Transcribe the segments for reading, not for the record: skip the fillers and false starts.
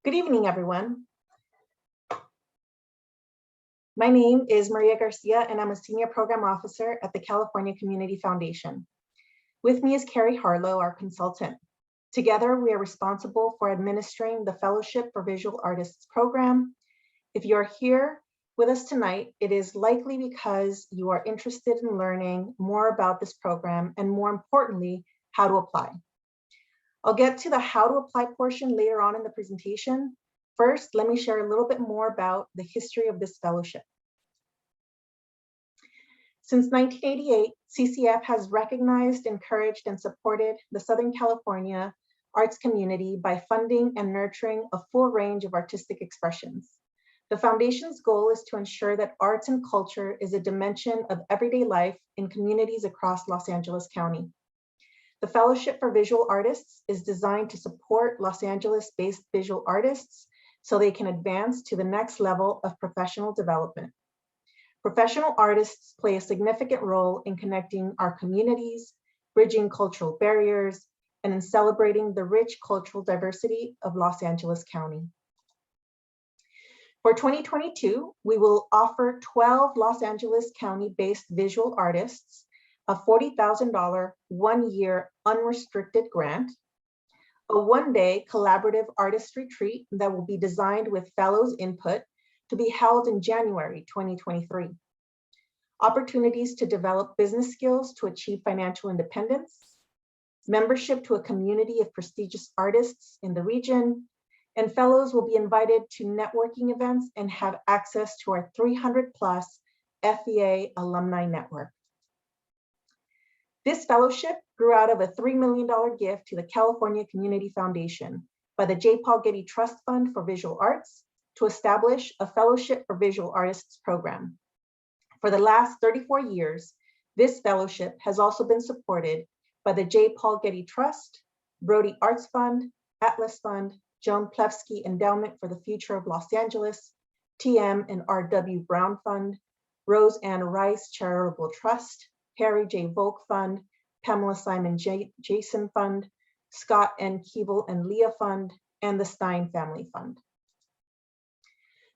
Good evening, everyone. My name is Maria Garcia, and I'm a Senior Program Officer at the California Community Foundation. With me is Carrie Harlow, our consultant. Together, we are responsible for administering the Fellowship for Visual Artists program. If you are here with us tonight, it is likely because you are interested in learning more about this program and, more importantly, how to apply. I'll get to the how to apply portion later on in the presentation. First, let me share a little bit more about the history of this fellowship. Since 1988, CCF has recognized, encouraged, and supported the Southern California arts community by funding and nurturing a full range of artistic expressions. The foundation's goal is to ensure that arts and culture is a dimension of everyday life in communities across Los Angeles County. The Fellowship for Visual Artists is designed to support Los Angeles-based visual artists so they can advance to the next level of professional development. Professional artists play a significant role in connecting our communities, bridging cultural barriers, and in celebrating the rich cultural diversity of Los Angeles County. For 2022, we will offer 12 Los Angeles County-based visual artists a $40,000 one-year unrestricted grant, a one-day collaborative artist retreat that will be designed with fellows' input to be held in January 2023. Opportunities to develop business skills to achieve financial independence, membership to a community of prestigious artists in the region, and fellows will be invited to networking events and have access to our 300+ FVA alumni network. This fellowship grew out of a $3 million gift to the California Community Foundation by the J. Paul Getty Trust Fund for Visual Arts to establish a Fellowship for Visual Artists program. For the last 34 years, this fellowship has also been supported by the J. Paul Getty Trust, Brody Arts Fund, Atlas Fund, Joan Plevsky Endowment for the Future of Los Angeles, TM and R.W. Brown Fund, Rose Ann Rice Charitable Trust, Harry J. Volk Fund, Pamela Simon Jason Fund, Scott N. Keeble and Leah Fund, and the Stein Family Fund.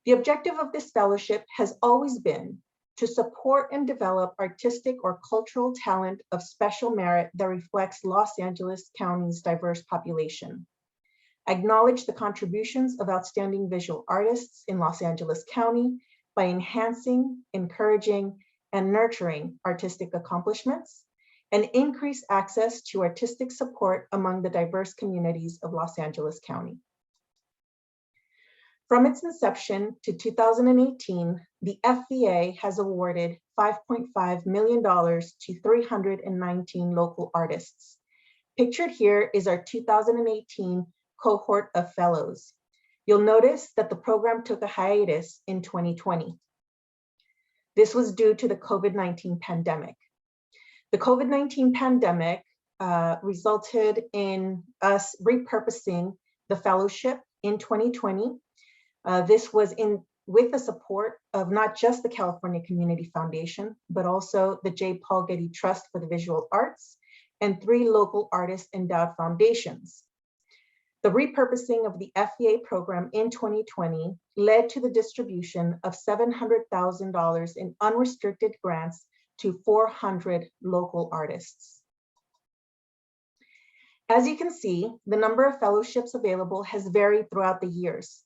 The objective of this fellowship has always been to support and develop artistic or cultural talent of special merit that reflects Los Angeles County's diverse population. Acknowledge the contributions of outstanding visual artists in Los Angeles County by enhancing, encouraging, and nurturing artistic accomplishments, and increase access to artistic support among the diverse communities of Los Angeles County. From its inception to 2018, the FVA has awarded $5.5 million to 319 local artists. Pictured here is our 2018 cohort of fellows. You'll notice that the program took a hiatus in 2020. This was due to the COVID-19 pandemic. The COVID-19 pandemic resulted in us repurposing the fellowship in 2020. This was with the support of not just the California Community Foundation, but also the J. Paul Getty Trust for the Visual Arts and 3 local artist endowed foundations. The repurposing of the FVA program in 2020 led to the distribution of $700,000 in unrestricted grants to 400 local artists. As you can see, the number of fellowships available has varied throughout the years,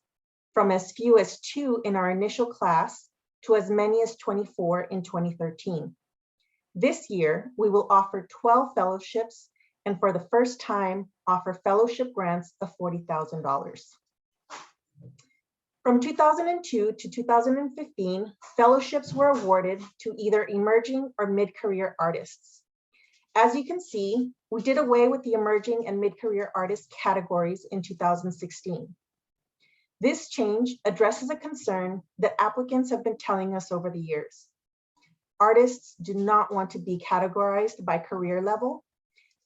from as few as 2 in our initial class to as many as 24 in 2013. This year, we will offer 12 fellowships and for the first time, offer fellowship grants of $40,000. From 2002 to 2015, fellowships were awarded to either emerging or mid-career artists. As you can see, we did away with the emerging and mid-career artist categories in 2016. This change addresses a concern that applicants have been telling us over the years. Artists do not want to be categorized by career level.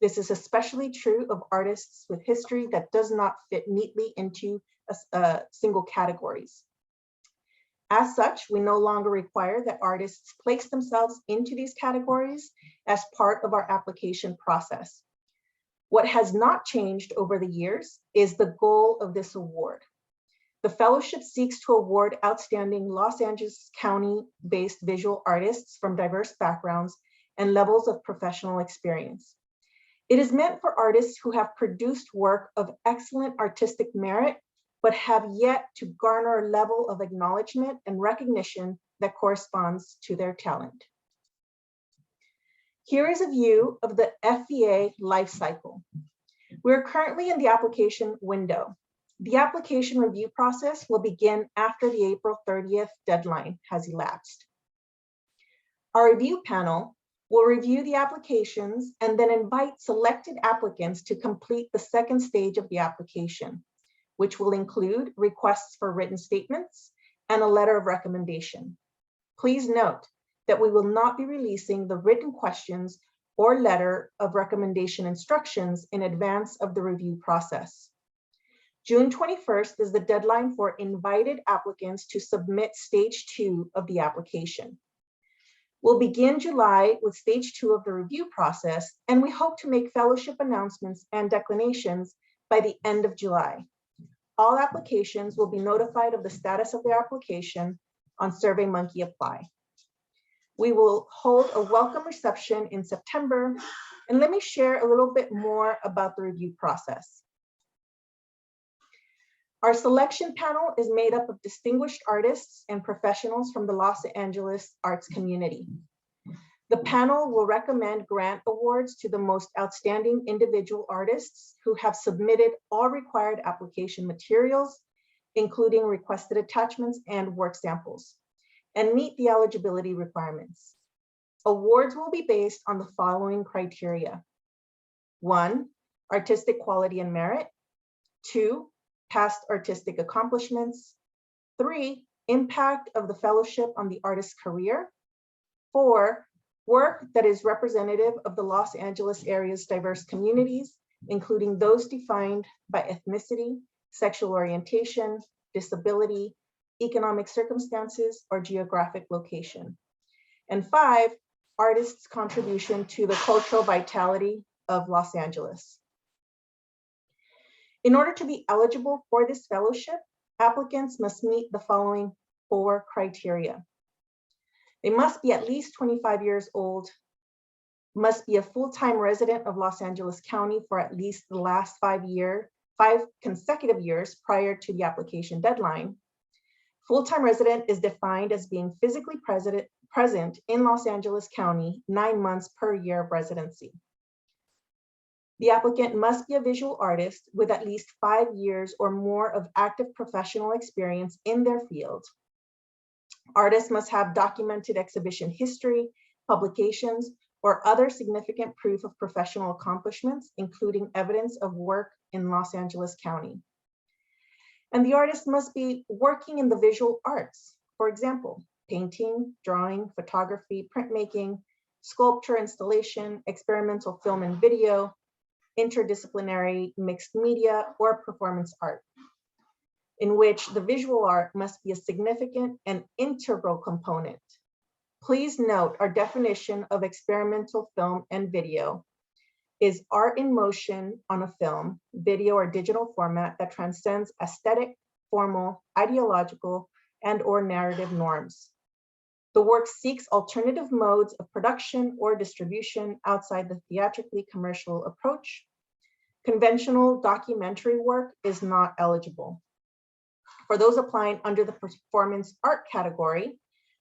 This is especially true of artists with history that does not fit neatly into single categories. As such, we no longer require that artists place themselves into these categories as part of our application process. What has not changed over the years is the goal of this award. The fellowship seeks to award outstanding Los Angeles County-based visual artists from diverse backgrounds and levels of professional experience. It is meant for artists who have produced work of excellent artistic merit, but have yet to garner a level of acknowledgement and recognition that corresponds to their talent. Here is a view of the FVA life cycle. We're currently in the application window. The application review process will begin after the April 30th deadline has elapsed. Our review panel will review the applications and then invite selected applicants to complete the second stage of the application, which will include requests for written statements and a letter of recommendation. Please note that we will not be releasing the written questions or letter of recommendation instructions in advance of the review process. June 21st is the deadline for invited applicants to submit stage 2 of the application. We'll begin July with stage 2 of the review process, and we hope to make fellowship announcements and declinations by the end of July. All applications will be notified of the status of their application on SurveyMonkey Apply. We will hold a welcome reception in September, and let me share a little bit more about the review process. Our selection panel is made up of distinguished artists and professionals from the Los Angeles arts community. The panel will recommend grant awards to the most outstanding individual artists who have submitted all required application materials, including requested attachments and work samples, and meet the eligibility requirements. Awards will be based on the following criteria. 1, artistic quality and merit. 2, past artistic accomplishments. 3, impact of the fellowship on the artist's career. 4, work that is representative of the Los Angeles area's diverse communities, including those defined by ethnicity, sexual orientation, disability, economic circumstances, or geographic location. And 5, artists' contribution to the cultural vitality of Los Angeles. In order to be eligible for this fellowship, applicants must meet the following 4 criteria. They must be at least 25 years old, must be a full-time resident of Los Angeles County for at least the last 5 consecutive years prior to the application deadline. Full-time resident is defined as being physically present in Los Angeles County 9 months per year of residency. The applicant must be a visual artist with at least 5 years or more of active professional experience in their field. Artists must have documented exhibition history, publications, or other significant proof of professional accomplishments, including evidence of work in Los Angeles County. And the artist must be working in the visual arts, for example, painting, drawing, photography, printmaking, sculpture, installation, experimental film and video, interdisciplinary mixed media, or performance art, in which the visual art must be a significant and integral component. Please note our definition of experimental film and video is art in motion on a film, video, or digital format that transcends aesthetic, formal, ideological, and/or narrative norms. The work seeks alternative modes of production or distribution outside the theatrically commercial approach. Conventional documentary work is not eligible. For those applying under the performance art category,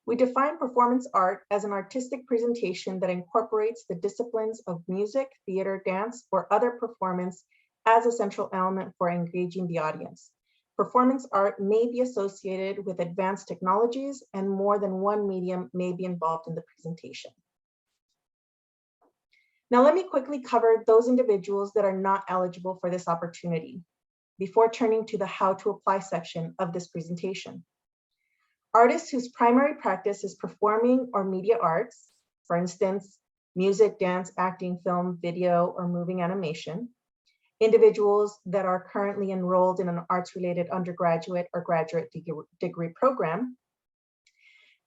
we define performance art as an artistic presentation that incorporates the disciplines of music, theater, dance, or other performance as a central element for engaging the audience. Performance art may be associated with advanced technologies, and more than one medium may be involved in the presentation. Now, let me quickly cover those individuals that are not eligible for this opportunity before turning to the how to apply section of this presentation. Artists whose primary practice is performing or media arts, for instance, music, dance, acting, film, video, or moving animation. Individuals that are currently enrolled in an arts-related undergraduate or graduate degree program.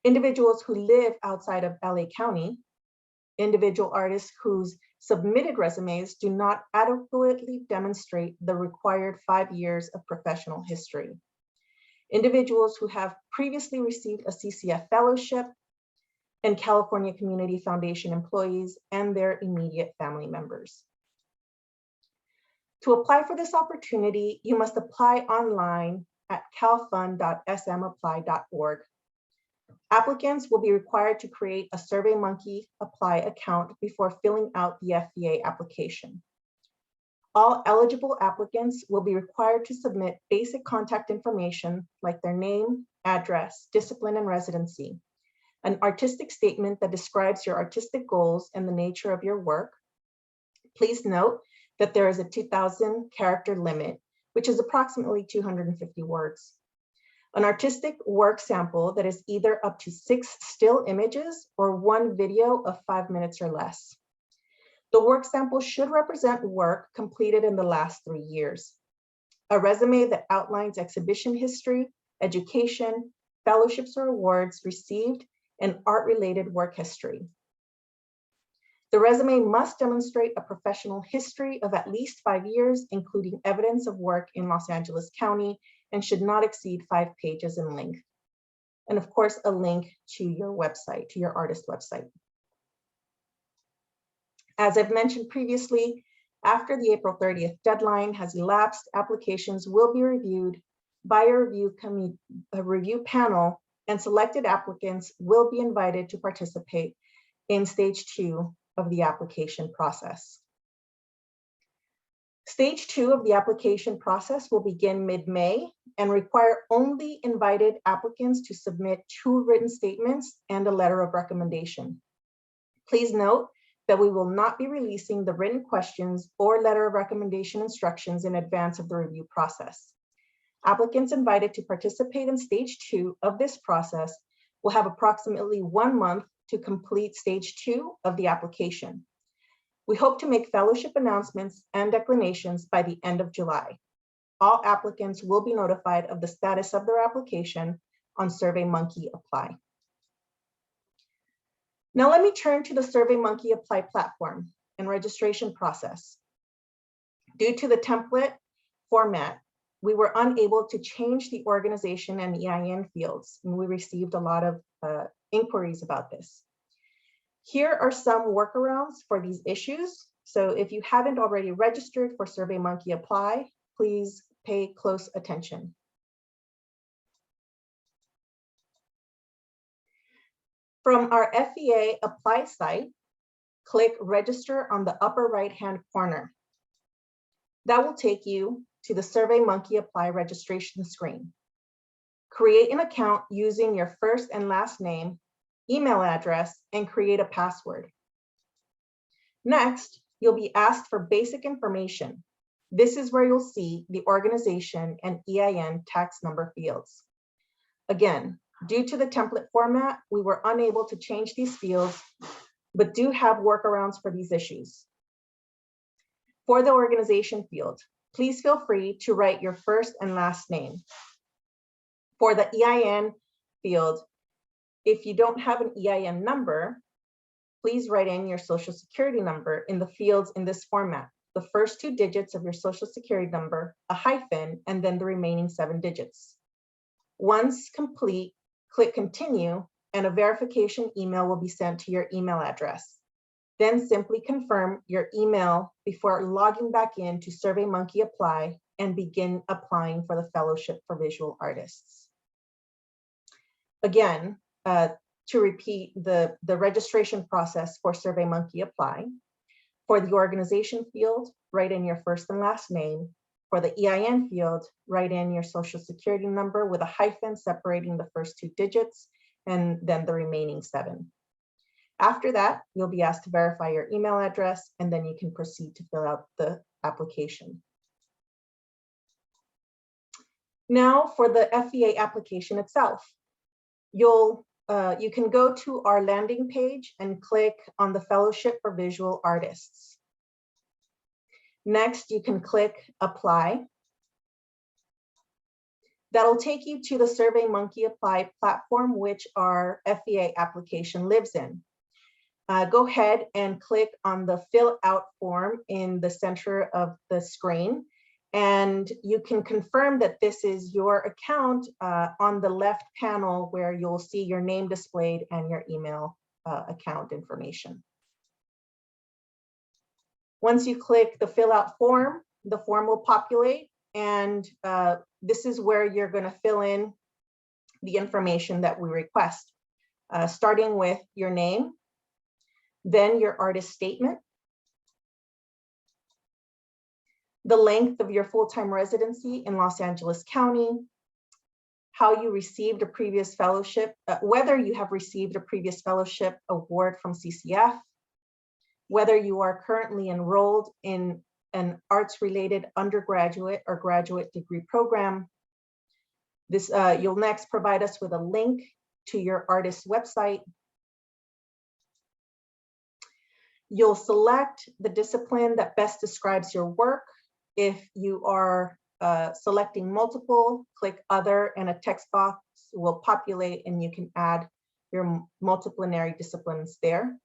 Individuals who live outside of LA County. Individual artists whose submitted resumes do not adequately demonstrate the required 5 years of professional history. individuals who have previously received a CCF fellowship, and California Community Foundation employees and their immediate family members. To apply for this opportunity, you must apply online at calfund.smapply.org. Applicants will be required to create a SurveyMonkey Apply account before filling out the FEA application. All eligible applicants will be required to submit basic contact information like their name, address, discipline, and residency, an artistic statement that describes your artistic goals and the nature of your work. Please note that there is a 2,000 character limit, which is approximately 250 words. An artistic work sample that is either up to 6 still images or 1 video of 5 minutes or less. The work sample should represent work completed in the last 3 years. A resume that outlines exhibition history, education, fellowships or awards received, and art-related work history. The resume must demonstrate a professional history of at least 5 years, including evidence of work in Los Angeles County, and should not exceed 5 pages in length. And of course, a link to your website, to your artist website. As I've mentioned previously, after the April 30th deadline has elapsed, applications will be reviewed by a review panel, and selected applicants will be invited to participate in stage 2 of the application process. Stage 2 of the application process will begin mid-May and require only invited applicants to submit 2 written statements and a letter of recommendation. Please note that we will not be releasing the written questions or letter of recommendation instructions in advance of the review process. Applicants invited to participate in stage 2 of this process will have approximately 1 month to complete stage 2 of the application. We hope to make fellowship announcements and declinations by the end of July. All applicants will be notified of the status of their application on SurveyMonkey Apply. Now let me turn to the SurveyMonkey Apply platform and registration process. Due to the template format, we were unable to change the organization and EIN fields, and we received a lot of inquiries about this. Here are some workarounds for these issues. So if you haven't already registered for SurveyMonkey Apply, please pay close attention. From our FEA Apply site, click Register on the upper right-hand corner. That will take you to the SurveyMonkey Apply registration screen. Create an account using your first and last name, email address, and create a password. Next, you'll be asked for basic information. This is where you'll see the organization and EIN tax number fields. Again, due to the template format, we were unable to change these fields, but do have workarounds for these issues. For the organization field, please feel free to write your first and last name. For the EIN field, if you don't have an EIN number, please write in your Social Security number in the fields in this format. The first 2 digits of your Social Security number, a hyphen, and then the remaining 7 digits. Once complete, click Continue, and a verification email will be sent to your email address. Then simply confirm your email before logging back in to SurveyMonkey Apply and begin applying for the Fellowship for Visual Artists. Again, to repeat the registration process for SurveyMonkey Apply. For the organization field, write in your first and last name. For the EIN field, write in your Social Security number with a hyphen separating the first 2 digits and then the remaining 7. After that, you'll be asked to verify your email address, and then you can proceed to fill out the application. Now for the FEA application itself. You can go to our landing page and click on the Fellowship for Visual Artists. Next, you can click Apply. That'll take you to the SurveyMonkey Apply platform, which our FEA application lives in. Go ahead and click on the Fill Out form in the center of the screen, And you can confirm that this is your account on the left panel where you'll see your name displayed and your email account information. Once you click the fill out form, the form will populate, and this is where you're going to fill in the information that we request, starting with your name, then your artist statement, the length of your full-time residency in Los Angeles County, how you received a previous fellowship, whether you have received a previous fellowship award from CCF, whether you are currently enrolled in an arts-related undergraduate or graduate degree program. This, you'll next provide us with a link to your artist's website. You'll select the discipline that best describes your work. If you are selecting multiple, click other and a text box will populate and you can add your multidisciplinary disciplines there.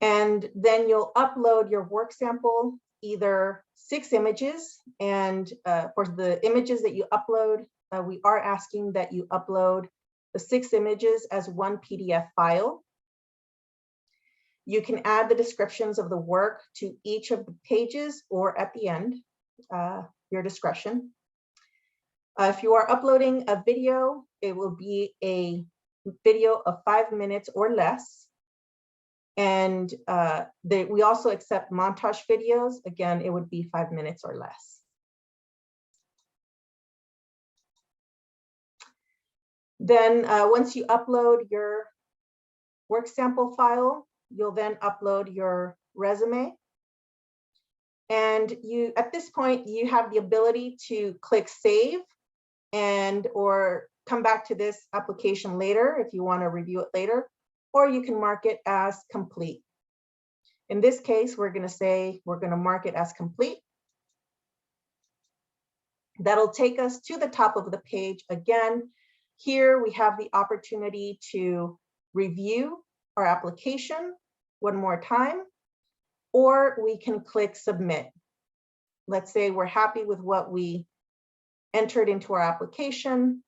And then you'll upload your work sample, either 6 images, and for the images that you upload, we are asking that you upload the 6 images as one PDF file. You can add the descriptions of the work to each of the pages or at the end, your discretion. If you are uploading a video, it will be a video of 5 minutes or less. And we also accept montage videos. Again, it would be 5 minutes or less. Then once you upload your work sample file, you'll then upload your resume. And you, at this point, you have the ability to click save and or come back to this application later if you want to review it later, or you can mark it as complete. In this case, we're going to say we're going to mark it as complete. That'll take us to the top of the page. Again, here we have the opportunity to review our application one more time, or we can click submit. Let's say we're happy with what we entered into our application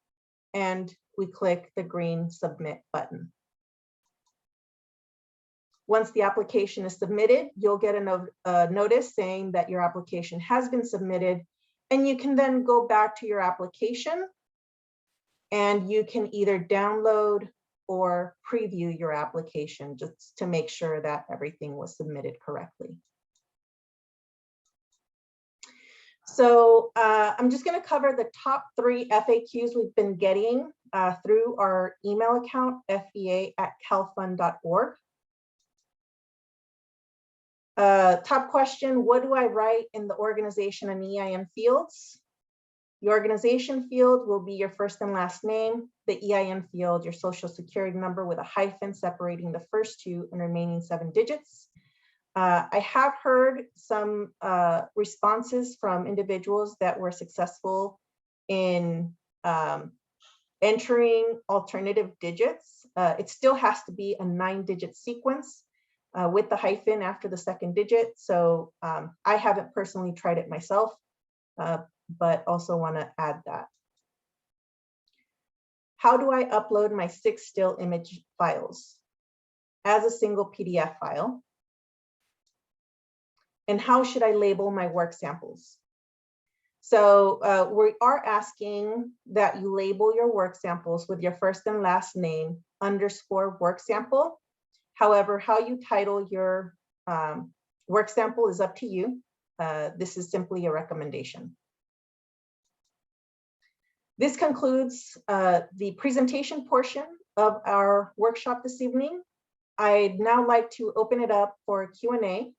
and we click the green submit button. Once the application is submitted, you'll get a notice saying that your application has been submitted, and you can then go back to your application and you can either download or preview your application just to make sure that everything was submitted correctly. So I'm just going to cover the top 3 FAQs we've been getting through our email account, fba@calfund.org. Top question, what do I write in the organization and EIN fields? The organization field will be your first and last name, the EIN field, your social security number with a hyphen separating the first 2 and remaining 7 digits. I have heard some responses from individuals that were successful in entering alternative digits. It still has to be a 9-digit sequence with the hyphen after the 2nd digit. So I haven't personally tried it myself, but also want to add that. How do I upload my 6 still image files? As a single PDF file. And how should I label my work samples? So we are asking that you label your work samples with your first and last name _ work sample. However, how you title your work sample is up to you. This is simply a recommendation. This concludes the presentation portion of our workshop this evening. I'd now like to open it up for Q&A.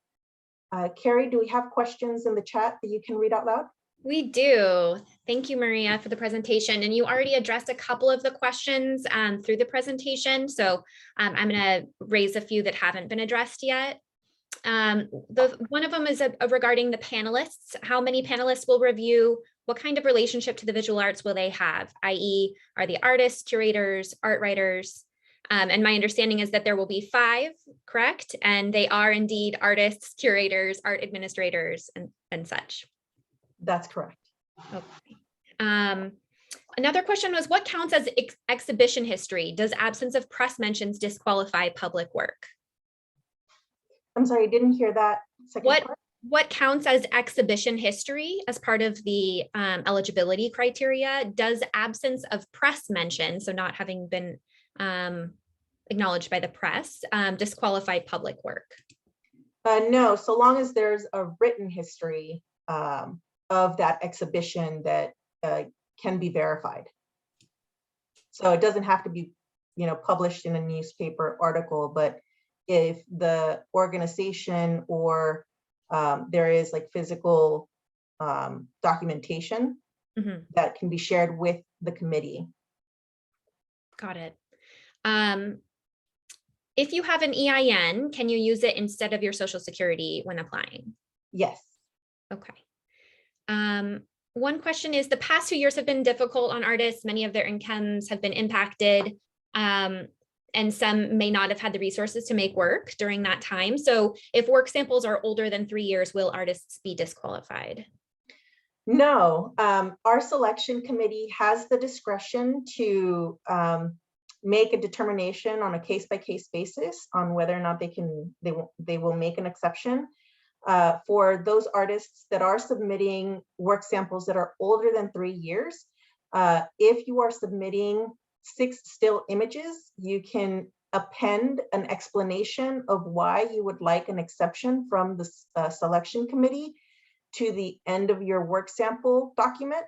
Carrie, do we have questions in the chat that you can read out loud? We do. Thank you, Maria, for the presentation. And you already addressed a couple of the questions through the presentation. So I'm going to raise a few that haven't been addressed yet. One of them is regarding the panelists. How many panelists will review? What kind of relationship to the visual arts will they have? I.e., are the artists, curators, art writers? And my understanding is that there will be 5, correct? And they are indeed artists, curators, art administrators, and such. That's correct. Okay. Another question was, what counts as exhibition history? Does absence of press mentions disqualify public work? I'm sorry, I didn't hear that second part. What counts as exhibition history as part of the eligibility criteria? Does absence of press mention, so not having been acknowledged by the press, disqualify public work? No, so long as there's a written history of that exhibition that can be verified. So it doesn't have to be, published in a newspaper article, but if the organization or there is like physical documentation that can be shared with the committee. Got it. If you have an EIN, can you use it instead of your social security when applying? Yes. Okay. One question is, the past 2 years have been difficult on artists. Many of their incomes have been impacted, and some may not have had the resources to make work during that time. So if work samples are older than 3 years, will artists be disqualified? No, our selection committee has the discretion to make a determination on a case-by-case basis on whether or not they will make an exception. For those artists that are submitting work samples that are older than 3 years, if you are submitting 6 still images, you can append an explanation of why you would like an exception from the selection committee to the end of your work sample document,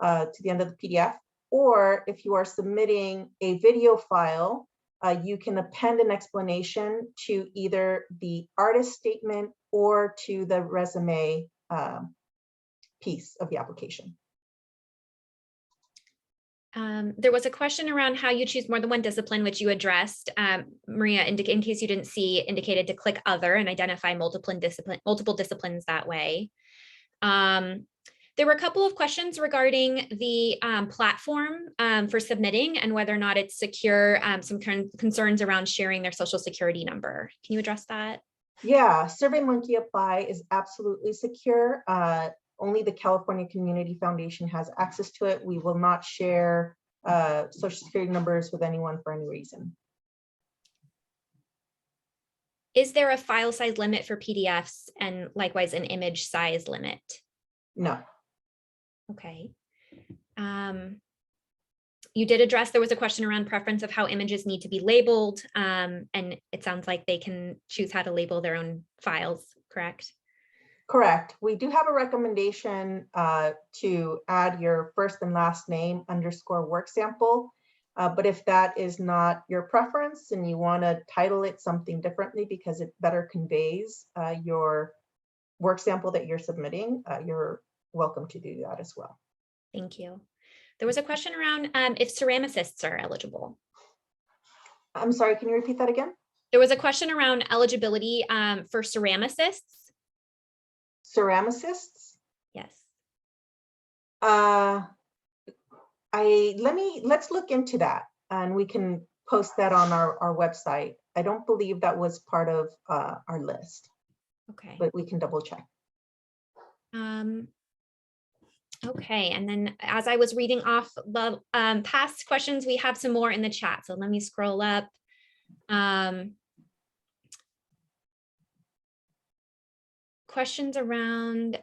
to the end of the PDF. Or if you are submitting a video file, you can append an explanation to either the artist statement or to the resume piece of the application. There was a question around how you choose more than one discipline, which you addressed. Maria, in case you didn't see, indicated to click other and identify multiple disciplines that way. There were a couple of questions regarding the platform for submitting and whether or not it's secure, some concerns around sharing their social security number. Can you address that? Yeah, SurveyMonkey Apply is absolutely secure. Only the California Community Foundation has access to it. We will not share social security numbers with anyone for any reason. Is there a file size limit for PDFs and likewise an image size limit? No. Okay. You did address, there was a question around preference of how images need to be labeled. And it sounds like they can choose how to label their own files, correct? Correct. We do have a recommendation to add your first and last name _ work sample. But if that is not your preference and you want to title it something differently because it better conveys your work sample that you're submitting, you're welcome to do that as well. Thank you. There was a question around if ceramicists are eligible. I'm sorry, can you repeat that again? There was a question around eligibility for ceramicists. Ceramicists? Yes. Let's look into that and we can post that on our website. I don't believe that was part of our list. Okay. But we can double check. Okay, and then as I was reading off the past questions, we have some more in the chat. So let me scroll up. Questions around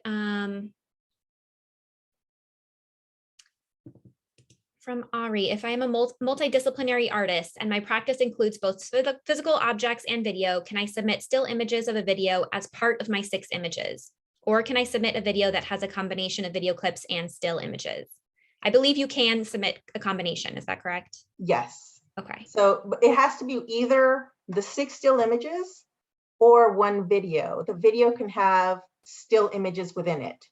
from Ari. If I am a multidisciplinary artist and my practice includes both physical objects and video, can I submit still images of a video as part of my 6 images? Or can I submit a video that has a combination of video clips and still images? I believe you can submit a combination. Is that correct? Yes. Okay. So it has to be either the 6 still images or 1 video. The video can have still images within it,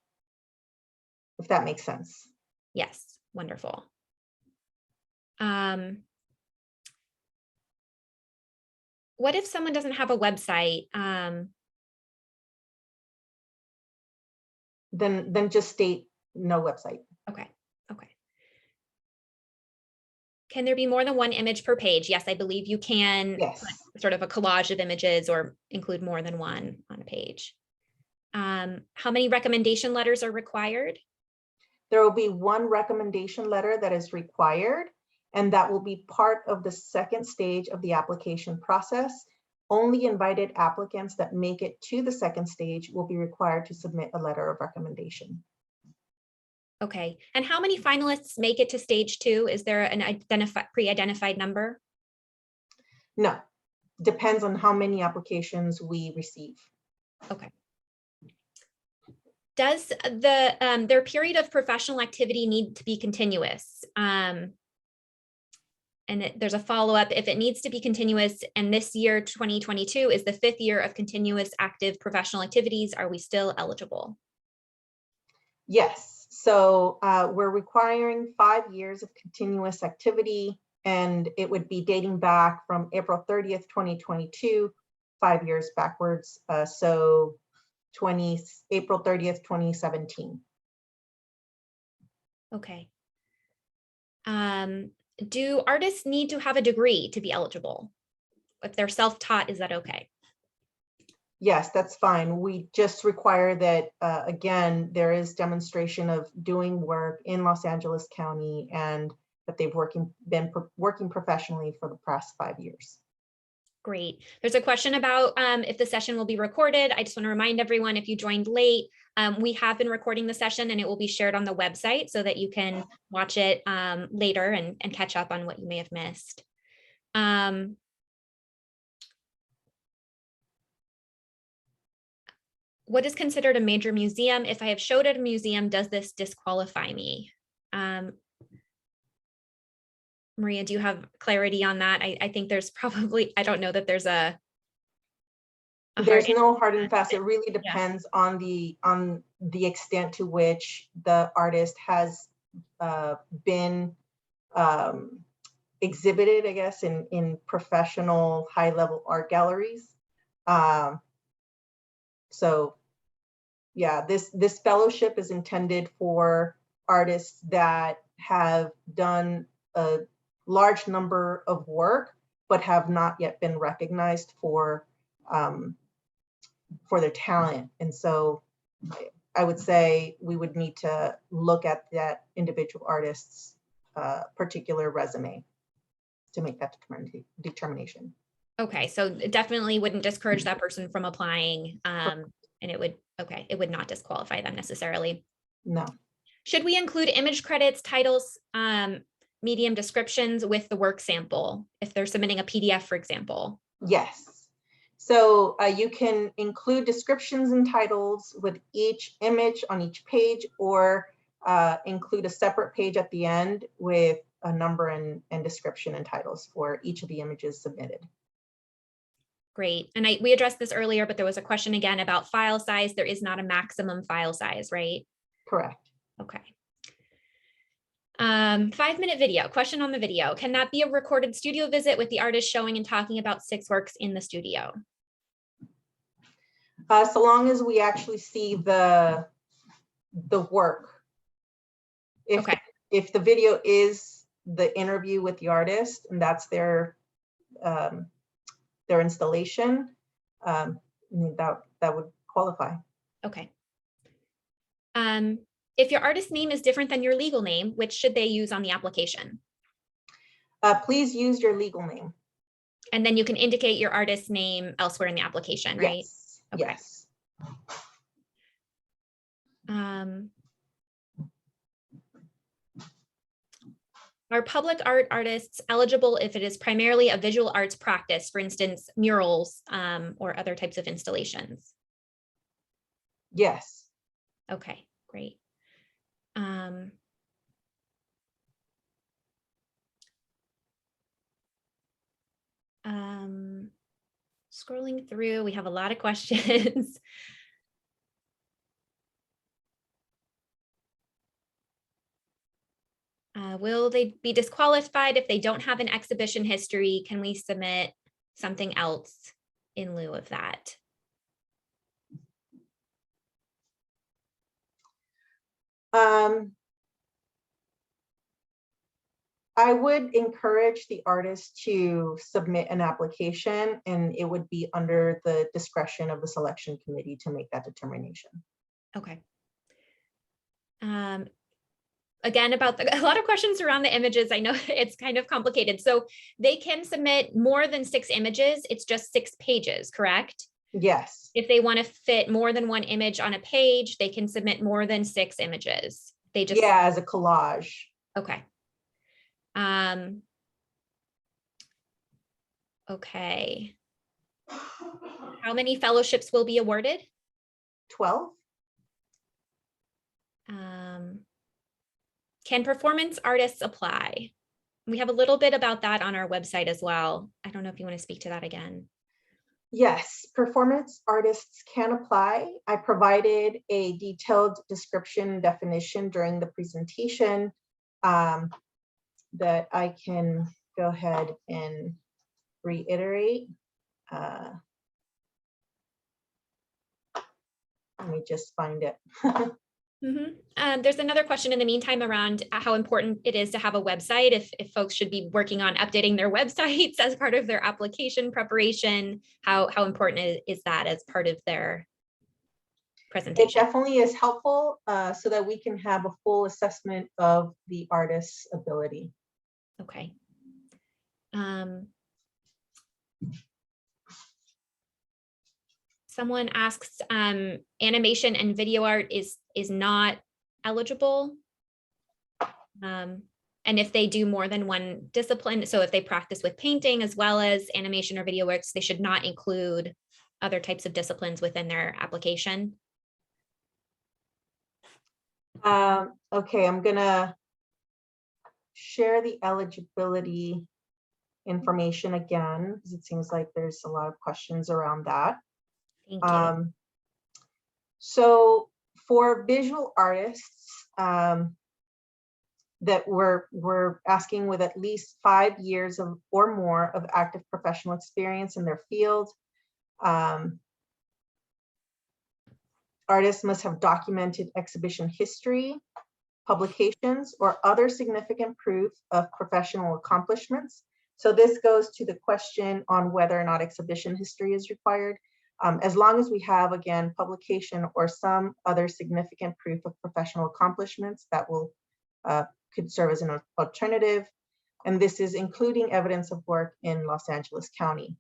if that makes sense. Yes. Wonderful. What if someone doesn't have a website? Then just state no website. Okay. Okay. Can there be more than 1 image per page? Yes, I believe you can. Yes. Sort of a collage of images or include more than 1 on a page. How many recommendation letters are required? There will be one recommendation letter that is required, and that will be part of the second stage of the application process. Only invited applicants that make it to the second stage will be required to submit a letter of recommendation. Okay, and how many finalists make it to stage 2? Is there an pre-identified number? No, depends on how many applications we receive. Okay. Does their period of professional activity need to be continuous? And there's a follow-up. If it needs to be continuous, and this year, 2022, is the 5th year of continuous active professional activities, are we still eligible? Yes, so we're requiring 5 years of continuous activity, and it would be dating back from April 30th, 2022, 5 years backwards. So April 30th, 2017. Okay. Do artists need to have a degree to be eligible? If they're self-taught, is that okay? Yes, that's fine. We just require that, again, there is demonstration of doing work in Los Angeles County and that they've been working professionally for the past 5 years. Great. There's a question about if the session will be recorded. I just want to remind everyone, if you joined late, we have been recording the session and it will be shared on the website so that you can watch it later and catch up on what you may have missed. What is considered a major museum? If I have showed at a museum, does this disqualify me? Maria, do you have clarity on that? I think there's probably, I don't know that there's there's no hard and fast. It really depends on the extent to which the artist has been exhibited, I guess, in professional high-level art galleries. So yeah, this fellowship is intended for artists that have done a large number of work, but have not yet been recognized for their talent. And so I would say we would need to look at that individual artist's particular resume to make that determination. Okay, so it definitely wouldn't discourage that person from applying, and it would not disqualify them necessarily. No. Should we include image credits, titles, medium descriptions with the work sample if they're submitting a PDF, for example? Yes. So you can include descriptions and titles with each image on each page, or include a separate page at the end with a number and description and titles for each of the images submitted. Great. And we addressed this earlier, but there was a question again about file size. There is not a maximum file size, right? Correct. Okay. 5-minute video. Question on the video. Can that be a recorded studio visit with the artist showing and talking about 6 works in the studio? So long as we actually see the work. If the video is the interview with the artist and that's their installation, that would qualify. Okay. If your artist name is different than your legal name, which should they use on the application? Please use your legal name. And then you can indicate your artist's name elsewhere in the application, right? Yes. Okay. Yes. Are public art artists eligible if it is primarily a visual arts practice, for instance, murals or other types of installations? Yes. Okay, great. Scrolling through, we have a lot of questions. Will they be disqualified if they don't have an exhibition history? Can we submit something else in lieu of that? I would encourage the artist to submit an application, and it would be under the discretion of the selection committee to make that determination. Okay. Again, about a lot of questions around the images. I know it's kind of complicated. So they can submit more than 6 images. It's just 6 pages, correct? Yes. If they want to fit more than 1 image on a page, they can submit more than 6 images. They just, yeah, as a collage. okay. Okay. How many fellowships will be awarded? 12. Can performance artists apply? We have a little bit about that on our website as well. I don't know if you want to speak to that again. Yes, performance artists can apply. I provided a detailed description and definition during the presentation that I can go ahead and reiterate. Let me just find it. There's another question in the meantime around how important it is to have a website, if folks should be working on updating their websites as part of their application preparation. How important is that as part of their presentation? It definitely is helpful so that we can have a full assessment of the artist's ability. Okay. Someone asks, animation and video art is not eligible. And if they do more than one discipline, so if they practice with painting as well as animation or video works, they should not include other types of disciplines within their application. Okay, I'm gonna share the eligibility information again, because it seems like there's a lot of questions around that. Thank you. So for visual artists that we're asking with at least 5 years or more of active professional experience in their field, artists must have documented exhibition history, publications, or other significant proof of professional accomplishments. So this goes to the question on whether or not exhibition history is required. As long as we have, again, publication or some other significant proof of professional accomplishments, that will could serve as an alternative. And this is including evidence of work in Los Angeles County.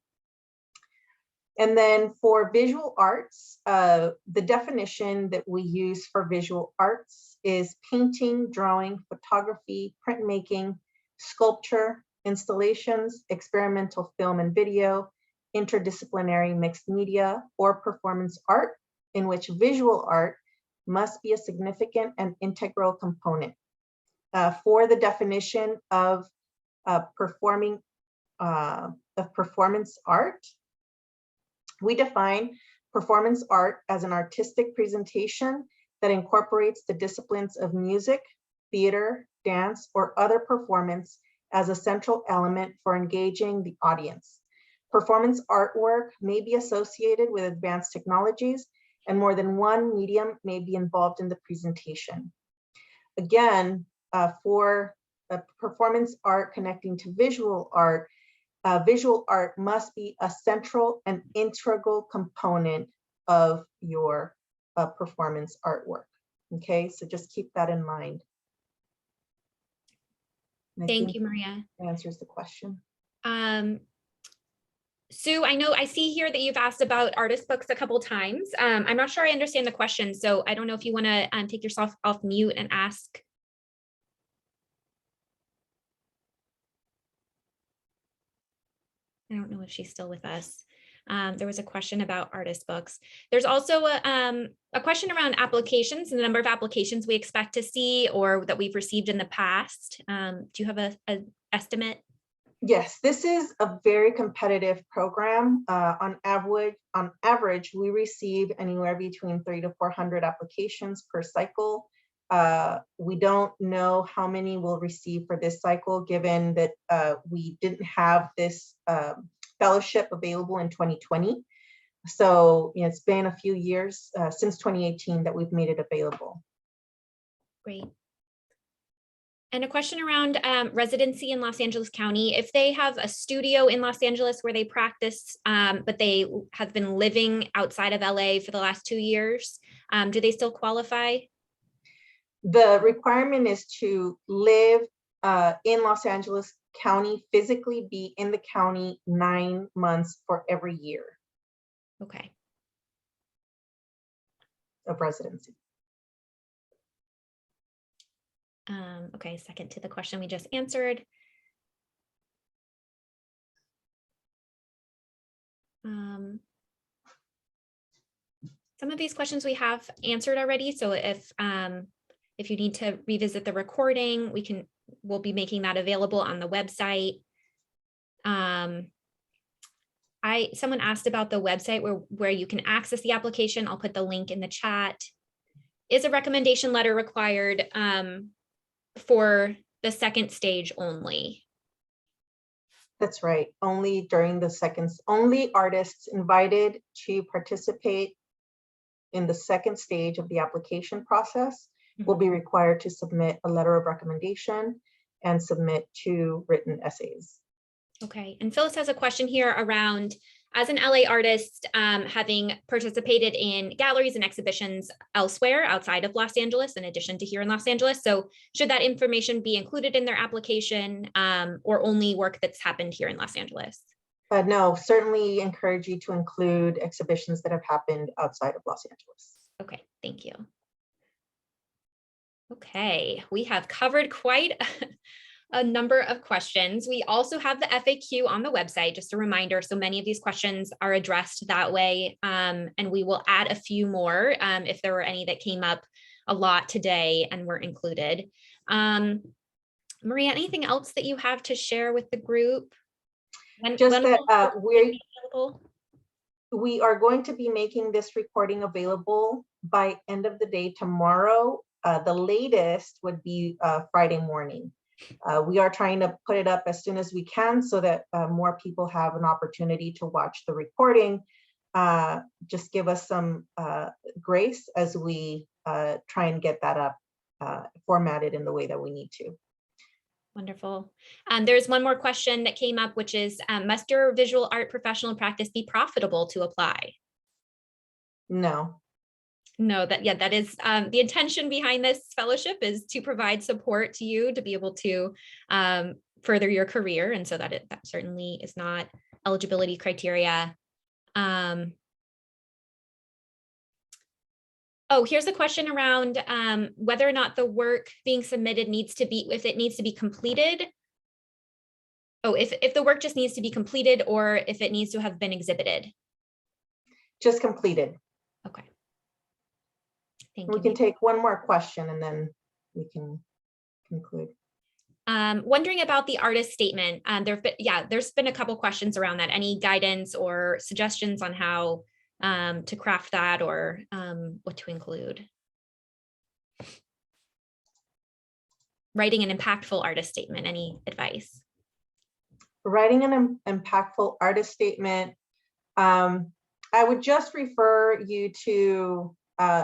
And then for visual arts, the definition that we use for visual arts is painting, drawing, photography, printmaking, sculpture, installations, experimental film and video, interdisciplinary mixed media, or performance art, in which visual art must be a significant and integral component. For the definition of performance art, we define performance art as an artistic presentation that incorporates the disciplines of music, theater, dance, or other performance as a central element for engaging the audience. Performance artwork may be associated with advanced technologies, and more than one medium may be involved in the presentation. Again, for performance art connecting to visual art must be a central and integral component of your performance artwork. Okay, so just keep that in mind. Thank you, Maria. Answers the question. Sue, I see here that you've asked about artist books a couple times. I'm not sure I understand the question, so I don't know if you want to take yourself off mute and ask. I don't know if she's still with us. There was a question about artist books. There's also a question around applications and the number of applications we expect to see or that we've received in the past. Do you have an estimate? Yes, this is a very competitive program. On average, we receive anywhere between 300 to 400 applications per cycle. We don't know how many we'll receive for this cycle, given that we didn't have this fellowship available in 2020. So it's been a few years since 2018 that we've made it available. Great. And a question around residency in Los Angeles County. If they have a studio in Los Angeles where they practice, but they have been living outside of LA for the last 2 years, do they still qualify? The requirement is to live in Los Angeles County, physically be in the county 9 months for every year Okay. of residency. Okay, second to the question we just answered. Some of these questions we have answered already. So if you need to revisit the recording, we'll be making that available on the website. Someone asked about the website where you can access the application. I'll put the link in the chat. Is a recommendation letter required for the second stage only? That's right. Only during the only artists invited to participate in the second stage of the application process will be required to submit a letter of recommendation and submit 2 written essays. Okay, and Phyllis has a question here around, as an LA artist, having participated in galleries and exhibitions elsewhere outside of Los Angeles, in addition to here in Los Angeles. So should that information be included in their application or only work that's happened here in Los Angeles? No, certainly encourage you to include exhibitions that have happened outside of Los Angeles. Okay, thank you. Okay, we have covered quite a number of questions. We also have the FAQ on the website, just a reminder. So many of these questions are addressed that way. And we will add a few more if there were any that came up a lot today and were included. Maria, anything else that you have to share with the group? We are going to be making this recording available by end of the day tomorrow. The latest would be Friday morning. We are trying to put it up as soon as we can so that more people have an opportunity to watch the recording. Just give us some grace as we try and get that up formatted in the way that we need to. Wonderful. There's one more question that came up, which is, must your visual art professional practice be profitable to apply? No. No, that is the intention behind this fellowship, is to provide support to you to be able to further your career. And so that certainly is not eligibility criteria. Oh, here's a question around whether or not the work being submitted needs to be, if it needs to be completed. Oh, if the work just needs to be completed or if it needs to have been exhibited. Just completed. Okay. Thank you. We can take one more question and then we can conclude. Wondering about the artist statement. There's been a couple questions around that. Any guidance or suggestions on how to craft that or what to include? Writing an impactful artist statement, any advice? Writing an impactful artist statement. I would just refer you to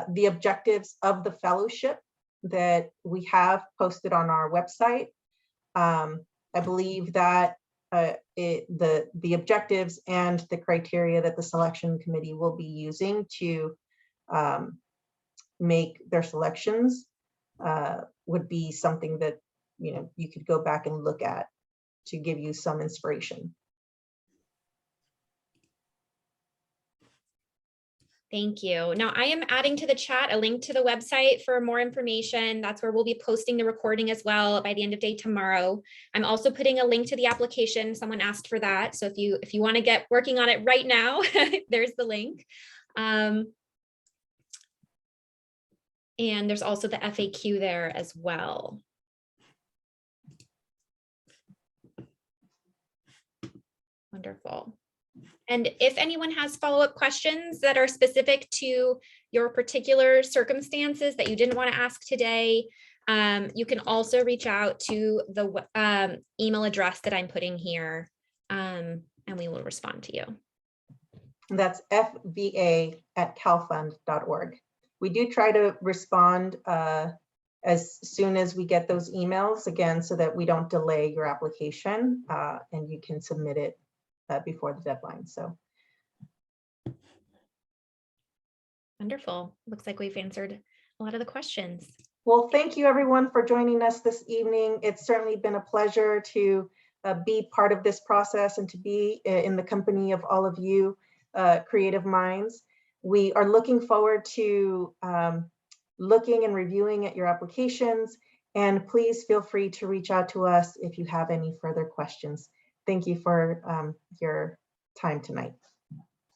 the objectives of the fellowship that we have posted on our website. I believe that the objectives and the criteria that the selection committee will be using to make their selections would be something that you could go back and look at to give you some inspiration. Thank you. Now I am adding to the chat a link to the website for more information. That's where we'll be posting the recording as well by the end of day tomorrow. I'm also putting a link to the application. Someone asked for that. So if you want to get working on it right now, there's the link. And there's also the FAQ there as well. Wonderful. And if anyone has follow-up questions that are specific to your particular circumstances that you didn't want to ask today, you can also reach out to the email address that I'm putting here, and we will respond to you. That's fva@calfund.org. We do try to respond as soon as we get those emails, again, so that we don't delay your application and you can submit it before the deadline. So. Wonderful. Looks like we've answered a lot of the questions. Well, thank you everyone for joining us this evening. It's certainly been a pleasure to be part of this process and to be in the company of all of you creative minds. We are looking forward to looking and reviewing at your applications, and please feel free to reach out to us if you have any further questions. Thank you for your time tonight.